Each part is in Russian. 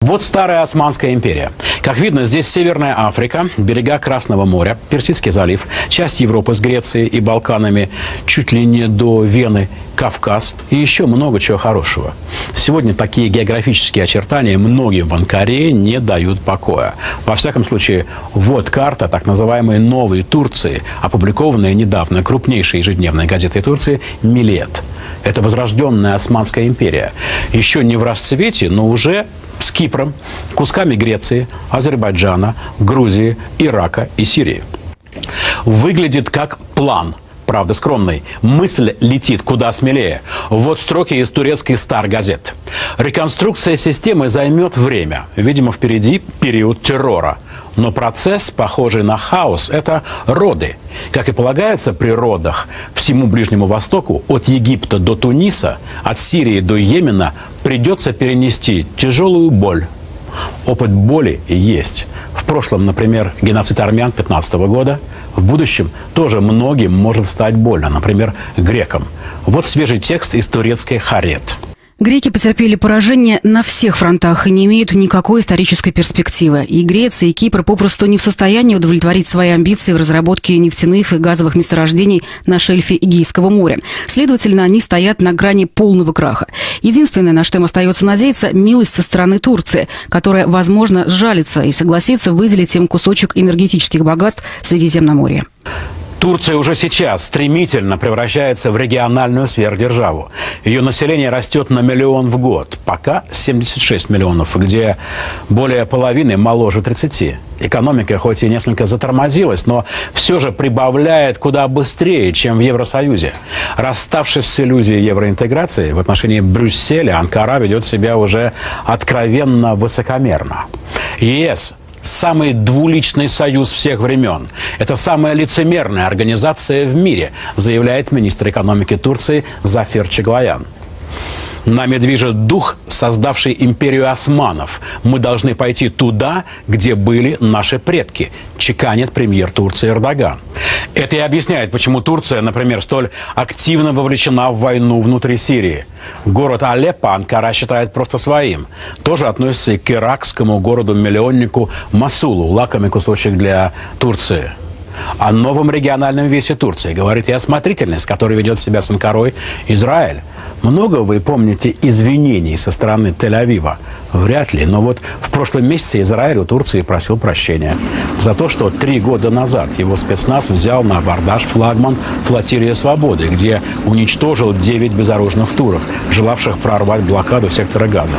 Вот старая Османская империя. Как видно, здесь Северная Африка, берега Красного моря, Персидский залив, часть Европы с Грецией и Балканами, чуть ли не до Вены, Кавказ и еще много чего хорошего. Сегодня такие географические очертания многим в Анкаре не дают покоя. Во всяком случае, вот карта так называемой «Новой Турции», опубликованная недавно крупнейшей ежедневной газетой Турции «Милет». Это возрожденная Османская империя. Еще не в расцвете, но уже с Кипром, кусками Греции, Азербайджана, Грузии, Ирака и Сирии. Выглядит как план. Правда, скромный. Мысль летит куда смелее. Вот строки из турецкой Стар-газет. Реконструкция системы займет время. Видимо, впереди период террора. Но процесс, похожий на хаос, это роды. Как и полагается при родах, всему Ближнему Востоку, от Египта до Туниса, от Сирии до Йемена, придется перенести тяжелую боль. Опыт боли есть. В прошлом, например, геноцид армян 15 года. В будущем тоже многим может стать больно, например, грекам. Вот свежий текст из турецкой «Харет». Греки потерпели поражение на всех фронтах и не имеют никакой исторической перспективы. И Греция, и Кипр попросту не в состоянии удовлетворить свои амбиции в разработке нефтяных и газовых месторождений на шельфе Эгейского моря. Следовательно, они стоят на грани полного краха. Единственное, на что им остается надеяться – милость со стороны Турции, которая, возможно, сжалится и согласится выделить им кусочек энергетических богатств Средиземноморья. Турция уже сейчас стремительно превращается в региональную сверхдержаву. Ее население растет на 1 миллион в год. Пока 76 миллионов, где более половины моложе 30. Экономика хоть и несколько затормозилась, но все же прибавляет куда быстрее, чем в Евросоюзе. Расставшись с иллюзией евроинтеграции, в отношении Брюсселя Анкара ведет себя уже откровенно высокомерно. ЕС – самый двуличный союз всех времен. Это самая лицемерная организация в мире, заявляет министр экономики Турции Зафер Чаглоян. Нами движет дух, создавший империю османов. Мы должны пойти туда, где были наши предки, чеканит премьер Турции Эрдоган. Это и объясняет, почему Турция, например, столь активно вовлечена в войну внутри Сирии. Город Алеппо Анкара считает просто своим. Тоже относится и к иракскому городу-миллионнику Мосулу, лакомый кусочек для Турции. О новом региональном весе Турции говорит и осмотрительность, с которой ведет себя с Анкарой Израиль. Много вы помните извинений со стороны Тель-Авива? Вряд ли. Но вот в прошлом месяце Израиль у Турции просил прощения за то, что 3 года назад его спецназ взял на абордаж флагман «Флотилия Свободы», где уничтожил 9 безоружных турок, желавших прорвать блокаду сектора Газа.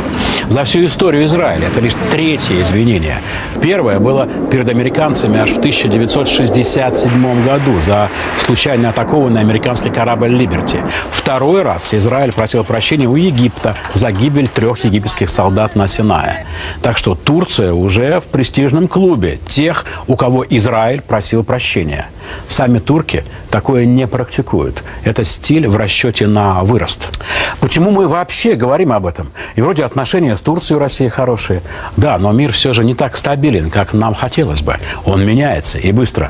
За всю историю Израиля это лишь 3-е извинение. Первое было перед американцами аж в 1967 году за случайно атакованный американский корабль «Либерти». Второй раз Израиль просил прощения у Египта за гибель 3 египетских солдат на Синае. Так что Турция уже в престижном клубе тех, у кого Израиль просил прощения. Сами турки такое не практикуют. Это стиль в расчете на вырост. Почему мы вообще говорим об этом? И вроде отношения с Турцией у России хорошие. Да, но мир все же не так стабилен, как нам хотелось бы. Он меняется и быстро.